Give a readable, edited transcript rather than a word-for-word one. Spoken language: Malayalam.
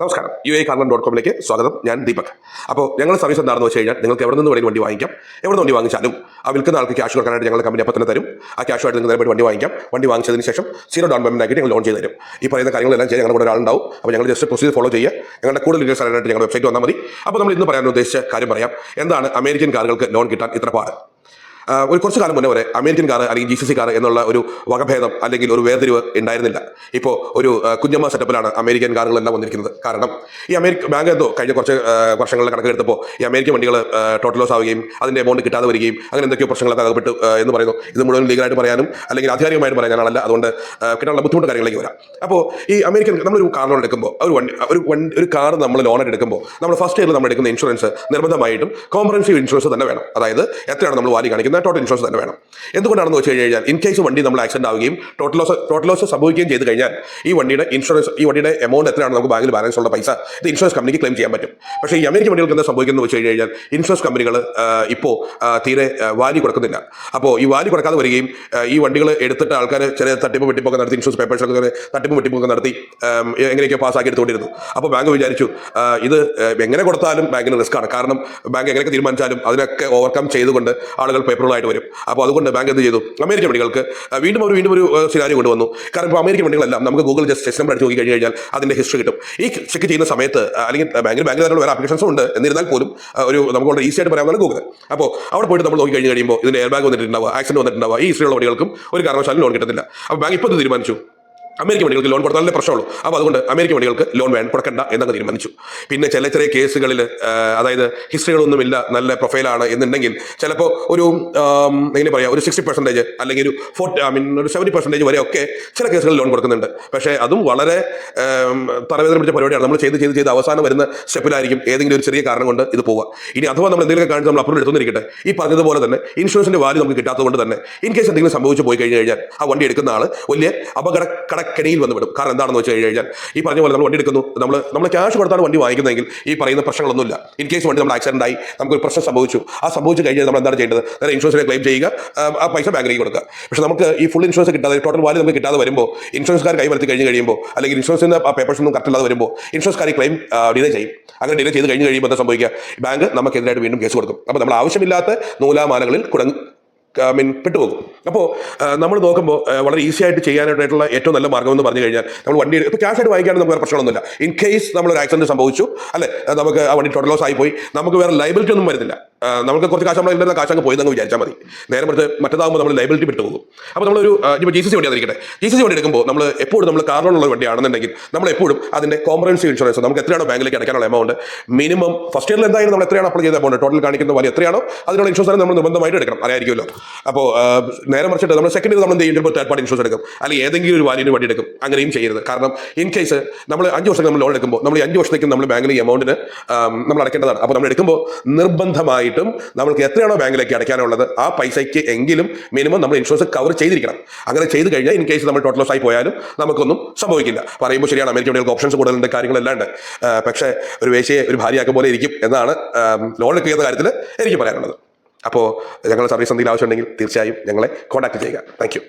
നമസ്കാരം, UAECarLoan.com സ്വാഗതം. ഞാൻ ദീപക്. അപ്പോൾ ഞങ്ങളുടെ സർവീസ് എന്താണെന്ന് വെച്ച് കഴിഞ്ഞാൽ നിങ്ങൾക്ക് എവിടെ നിന്ന് വേണമെങ്കിൽ വണ്ടി വാങ്ങിക്കാം. എവിടെ നിന്ന് വണ്ടി വാങ്ങിച്ചാലും ആ വിൽക്കുന്ന ആൾക്ക് ക്യാഷ് കൊടുക്കാനായിട്ട് ഞങ്ങളുടെ കമ്പനി അപ്പോൾ തന്നെ തരും. ആ ക്യാഷുമായിട്ട് നിങ്ങൾക്ക് നേരിട്ട് വണ്ടി വാങ്ങിക്കാം. വണ്ടി വാങ്ങിച്ചതിന് ശേഷം 0 ഡൗൺ പേയ്മെന്റ് ആക്കിയിട്ട് ഞങ്ങൾ ലോൺ ചെയ്ത് തരും. ഈ പറയുന്ന കാര്യങ്ങളെല്ലാം ചെയ്യാൻ ഞങ്ങളുടെ കൂടെ ഒരാളുണ്ടാവും. അപ്പോൾ ഞങ്ങൾ ജസ്റ്റ് പ്രൊസീജർ ഫോളോ ചെയ്യുക. ഞങ്ങളുടെ കൂടുതൽ ഡീറ്റെയിൽസ് അറിയാനായിട്ട് ഞങ്ങളുടെ വെബ്സൈറ്റ് വന്നാൽ മതി. അപ്പോൾ നമ്മൾ ഇന്ന് പറയാൻ ഉദ്ദേശിച്ച കാര്യം പറയാം. എന്താണ് അമേരിക്കൻ കാറുകൾക്ക് ലോൺ കിട്ടാൻ ഇത്ര പാട്? കുറച്ച് കാലം മുന്നേ വരെ അമേരിക്കൻ കാർ അല്ലെങ്കിൽ GCC കാർ എന്നുള്ള ഒരു വകഭേദം അല്ലെങ്കിൽ ഒരു വേർതിരിവ് ഉണ്ടായിരുന്നില്ല. ഇപ്പോൾ ഒരു കുഞ്ഞമ്മ സെറ്റപ്പിലാണ് അമേരിക്കൻ കാറുകളെല്ലാം വന്നിരിക്കുന്നത്. കാരണം ഈ ബാങ്ക് എന്തോ കഴിഞ്ഞ കുറച്ച് വർഷങ്ങളുടെ കണക്കെടുത്തപ്പോൾ ഈ അമേരിക്കൻ വണ്ടികൾ ടോട്ടൽ ലോസ് ആവുകയും അതിൻ്റെ എമൗണ്ട് കിട്ടാതെ വരികയും അങ്ങനെ എന്തൊക്കെയോ പ്രശ്നങ്ങളൊക്കെ അകപ്പെട്ട് എന്ന് പറയുന്നു. ഇത് മുഴുവൻ ലീഗലായിട്ട് പറയാനും അല്ലെങ്കിൽ ആധികാരികമായിട്ട് പറയാനാണല്ല, അതുകൊണ്ട് കിട്ടാനുള്ള ബുദ്ധിമുട്ട് കാര്യങ്ങളിലേക്ക് വരാം. അപ്പോൾ ഈ അമേരിക്കൻ നമ്മളൊരു കാർ ലോൺ എടുക്കുമ്പോൾ ഒരു കാർ നമ്മൾ ലോണായിട്ട് എടുക്കുമ്പോൾ നമ്മൾ ഫസ്റ്റ് ഇയറിൽ നമ്മൾ എടുക്കുന്ന ഇൻഷുറൻസ് നിർബന്ധമായിട്ടും കോംപ്രഹെൻസീവ് ഇൻഷുറൻസ് തന്നെ വേണം. അതായത് എത്രയാണ് നമ്മൾ വാല്യൂ കാണിക്കുന്നത് ടോട്ടൽ ഇൻഷുറൻസ് തന്നെ വേണം. എന്തുകൊണ്ടാണെന്ന് വെച്ച് കഴിഞ്ഞാൽ ഇൻ കേസ് വണ്ടി നമ്മൾ ആക്സിഡന്റ് ആവുകയും ടോട്ടൽ ലോസ് സംഭവിക്കുകയും ചെയ്ത് കഴിഞ്ഞാൽ ഈ വണ്ടിയുടെ എമൗണ്ട് എത്രയാണ് നമുക്ക് ബാങ്കിൽ ബാലൻസ് ഉള്ള പൈസ ഇത് ഇൻഷുറൻസ് കമ്പനിക്ക് ക്ലെയിം ചെയ്യാൻ പറ്റും. പക്ഷേ ഈ അമേരിക്കൻ വണ്ടികൾക്ക് എന്താ സംഭവിക്കുന്നത് വെച്ച് കഴിഞ്ഞാൽ ഇൻഷുറൻസ് കമ്പനികൾ ഇപ്പോൾ തീരെ വാല്യൂ കൊടുക്കുന്നില്ല. അപ്പോൾ ഈ വാല്യൂ കൊടുക്കാതെ വരികയും ഈ വണ്ടികൾ എടുത്തിട്ട് ആൾക്കാർ ചെറിയ തട്ടിപ്പ് വെട്ടിപ്പൊക്കെ നടത്തി ഇൻഷുറൻസ് പേപ്പേഴ്സൊക്കെ തട്ടിപ്പ് വെട്ടിപ്പൊക്കെ നടത്തി എങ്ങനെയൊക്കെ പാസ്സാക്കി എടുത്തുകൊണ്ടിരുന്നു. അപ്പോൾ ബാങ്ക് വിചാരിച്ചു ഇത് എങ്ങനെ കൊടുത്താലും ബാങ്കിന് റിസ്ക് ആണ്. കാരണം ബാങ്ക് എങ്ങനെയൊക്കെ തീരുമാനിച്ചാലും അതിനൊക്കെ ഓവർകം ചെയ്തുകൊണ്ട് ആളുകൾ പേപ്പറുകളായിട്ട് വരും. അപ്പോൾ അതുകൊണ്ട് ബാങ്ക് എന്ത് ചെയ്തു? അമേരിക്കൻ വണ്ടികൾക്ക് വീണ്ടും ഒരു സിനാരിയോ കൊണ്ടുവന്നു. കാരണം ഇപ്പോൾ അമേരിക്കൻ വണ്ടികളെല്ലാം നമുക്ക് ഗൂഗിൾ ജസ്റ്റ് നമ്പർ അടിച്ച് നോക്കി കഴിഞ്ഞാൽ അതിൻ്റെ ഹിസ്റ്ററി കിട്ടും. ഈ ചെക്ക് ചെയ്യുന്ന സമയത്ത് അല്ലെങ്കിൽ ബാങ്കിൽ തന്നെ വേറെ ആപ്ലിക്കേഷൻസും ഉണ്ട്. എന്നിരുന്നാൽ പോലും നമുക്ക് ഈസി ആയിട്ട് പറയാവുന്നതാണ് ഗൂഗിൾ. അപ്പോൾ അവിടെ പോയിട്ട് നമ്മൾ നോക്കി കഴിയുമ്പോൾ ഇതിന് എയർ ബാഗ് വന്നിട്ടുണ്ടാവുക, ആക്സിഡന്റ് വന്നിട്ടുണ്ടാവുക, ഈ ഹിസ്റ്ററിയുള്ള വണ്ടികൾക്കും ഒരു കാരണവശാലും ലോൺ കിട്ടുന്നില്ല. അപ്പോൾ ബാങ്ക് ഇപ്പോൾ തീരുമാനിച്ചു അമേരിക്കൻ വണ്ടികൾക്ക് ലോൺ കൊടുത്താലേ പ്രശ്നമുള്ളൂ. അപ്പോൾ അതുകൊണ്ട് അമേരിക്കൻ വണ്ടികൾക്ക് ലോൺ കൊടുക്കണ്ട എന്നൊക്കെ തീരുമാനിച്ചു. പിന്നെ ചെറിയ കേസുകളിൽ അതായത് ഹിസ്റ്ററികളൊന്നുമില്ല, നല്ല പ്രൊഫൈലാണ് എന്നുണ്ടെങ്കിൽ ചിലപ്പോൾ ഒരു എങ്ങനെ പറയാം, ഒരു 60% അല്ലെങ്കിൽ ഒരു 70% വരെയൊക്കെ ചില കേസുകളിൽ ലോൺ കൊടുക്കുന്നുണ്ട്. പക്ഷേ അതും വളരെ തലവേദന പിടിച്ച പരിപാടിയാണ്. നമ്മൾ ചെയ്ത് അവസാനം വരുന്ന സ്റ്റെപ്പിലായിരിക്കും ഏതെങ്കിലും ഒരു ചെറിയ കാരണം കൊണ്ട് ഇത് പോവുക. ഇനി അഥവാ നമ്മൾ എന്തെങ്കിലുമൊക്കെ കാണിച്ച് നമ്മൾ അപ്രൂവൽ എടുത്തുന്നിരിക്കട്ടെ, ഈ പറഞ്ഞതുപോലെ തന്നെ ഇൻഷുറൻസിന്റെ വാല്യൂ നമുക്ക് കിട്ടാത്തതുകൊണ്ട് തന്നെ ഇൻ കേസ് എന്തെങ്കിലും സംഭവിച്ചു പോയി കഴിഞ്ഞാൽ ആ വണ്ടി എടുക്കുന്ന ആൾ വലിയ കടക്കണിയിൽ വന്ന് വിടും. കാരണം എന്താണെന്ന് വെച്ച് കഴിഞ്ഞാൽ ഈ പറഞ്ഞ പോലെ നമ്മൾ വണ്ടി എടുക്കുന്നു, നമ്മൾ ക്യാഷ് കൊടുത്താണ് വണ്ടി വാങ്ങിക്കുന്നതെങ്കിൽ ഈ പറയുന്ന പ്രശ്നങ്ങളൊന്നുമില്ല. ഇൻ കേസ് വണ്ടി നമ്മൾ ആക്സിഡന്റ് ആയി നമുക്കൊരു പ്രശ്നം സംഭവിച്ചു കഴിഞ്ഞാൽ നമ്മൾ എന്താണ് ചെയ്യേണ്ടത്? നേരെ ഇൻഷുറൻസിനെ ക്ലെയിം ചെയ്യുക, ആ പൈസ ബാങ്കിലേക്ക് കൊടുക്കുക. പക്ഷേ നമുക്ക് ഈ ഫുൾ ഇൻഷുറൻസ് കിട്ടാതെ ടോട്ടൽ വാല്യൂ നമുക്ക് കിട്ടാതെ വരുമ്പോൾ ഇൻഷുറൻസുകാർ കൈവരുത്തി കഴിയുമ്പോൾ അല്ലെങ്കിൽ ഇൻഷുറൻസിന്റെ ആ പേപ്പേഴ്സ് ഒന്നും കറക്റ്റ് ഇല്ലാതെ വരുമ്പോൾ ഇൻഷുറൻസുകാർ ക്ലെയിം ഡിലേ ചെയ്യും. അങ്ങനെ ഡിലേ ചെയ്ത് കഴിയുമ്പോൾ എന്താ സംഭവിക്കുക? ബാങ്ക് നമുക്കെതിരായിട്ട് വീണ്ടും കേസ് കൊടുക്കും. അപ്പോൾ നമ്മൾ ആവശ്യമില്ലാത്ത നൂലാമാലകളിൽ പെട്ടുപോകും. അപ്പോൾ നമ്മൾ നോക്കുമ്പോൾ വളരെ ഈസി ആയിട്ട് ചെയ്യാനായിട്ടുള്ള ഏറ്റവും നല്ല മാർഗ്ഗം എന്ന് പറഞ്ഞു കഴിഞ്ഞാൽ നമ്മൾ വണ്ടി ഇപ്പോൾ ക്യാഷ് ആയിട്ട് വാങ്ങിക്കാനും നമുക്ക് വേറെ പ്രശ്നമൊന്നുമില്ല. ഇൻ കേസ് നമ്മളൊരു ആക്സിഡന്റ് സംഭവിച്ചു, അല്ലെ, നമുക്ക് ആ വണ്ടി ടോട്ടൽ ലോസ് ആയിപ്പോയി, നമുക്ക് വേറെ ലൈബിലിറ്റി ഒന്നും വരുന്നില്ല. നമുക്ക് കുറച്ച് കാശ് നമ്മൾ ഇല്ലാത്ത കാശ് അങ്ങ് പോയെന്ന് വിചാരിച്ചാൽ മതി. നേരെ മറിച്ച് മറ്റേതാകുമ്പോൾ നമ്മൾ ലൈബിലിറ്റി വിട്ടുപോകും. അപ്പോൾ നമ്മളൊരു ഇപ്പോൾ GCC വണ്ടി ആയിരിക്കട്ടെ, GCC വണ്ടി എടുക്കുമ്പോൾ നമ്മൾ എപ്പോഴും നമ്മൾ കാർ ലോണുള്ള വണ്ടിയാണെന്നുണ്ടെങ്കിൽ നമ്മൾ എപ്പോഴും അതിൻ്റെ കോംപ്രഹെൻസീവ് ഇൻഷുറൻസ് നമുക്ക് എത്രയാണോ ബാങ്കിലേക്ക് അടയ്ക്കാനുള്ള എമൗണ്ട് മിനിമം ഫസ്റ്റ് ഇയറിൽ എന്തായാലും നമ്മൾ എത്രയാണോ അപ്ലൈ ചെയ്ത എമൗണ്ട് ടോട്ടൽ കാണിക്കുന്ന വലിയ എത്രയാണോ അതിനുള്ള ഇൻഷുറൻസ് നമ്മൾ നിർബന്ധമായിട്ട് എടുക്കണം, അറിയായിരിക്കുമല്ലോ. അപ്പോൾ നേരെ മറിച്ചിട്ട് നമ്മൾ സെക്കൻഡ് ഇയർ നമ്മൾ എന്ത് ചെയ്യും? തേർഡ് പാർട്ടി ഇൻഷുറൻസ് എടുക്കും, അല്ലെങ്കിൽ ഏതെങ്കിലും ഒരു വാല്യൂവിന് വണ്ടി എടുക്കും. അങ്ങനെയും ചെയ്യരുത്. കാരണം ഇൻ കേസ് നമ്മൾ 5 വർഷത്തേക്ക് നമ്മൾ ലോൺ എടുക്കുമ്പോൾ നമ്മൾ 5 വർഷത്തേക്ക് നമ്മൾ ബാങ്കിൽ ഈ എമൗണ്ടിന് നമ്മൾ അടയ്ക്കേണ്ടതാണ്. അപ്പോൾ നമ്മൾ എടുക്കുമ്പോൾ നിർബന്ധമായിട്ടും നമ്മൾക്ക് എത്രയാണോ ബാങ്കിലേക്ക് അടയ്ക്കാനുള്ളത് ആ പൈസയ്ക്ക് എങ്കിലും മിനിമം നമ്മൾ ഇൻഷുറൻസ് കവർ ചെയ്തിരിക്കണം. അങ്ങനെ ചെയ്ത് കഴിഞ്ഞാൽ ഇൻ കേസ് നമ്മൾ ടോട്ടൽ ലോസ് ആയി പോയാലും നമുക്കൊന്നും സംഭവിക്കില്ല. പറയുമ്പോൾ ശരിയാണ്, അമേരിക്കൻ വണ്ടികൾക്ക് ഓപ്ഷൻസ് കൂടുതലുണ്ട്, കാര്യങ്ങളെല്ലാം ഉണ്ട്. പക്ഷേ ഒരു വേശ്യയെ ഒരു ഭാര്യയാക്കും പോലെ ഇരിക്കും എന്നാണ് ലോൺ എടുക്കുന്ന കാര്യത്തിൽ എനിക്ക് പറയാനുള്ളത്. അപ്പോൾ ഞങ്ങളുടെ സർവീസ് എന്തെങ്കിലും ആവശ്യമുണ്ടെങ്കിൽ തീർച്ചയായും ഞങ്ങളെ കോൺടാക്ട് ചെയ്യുക. Thank you.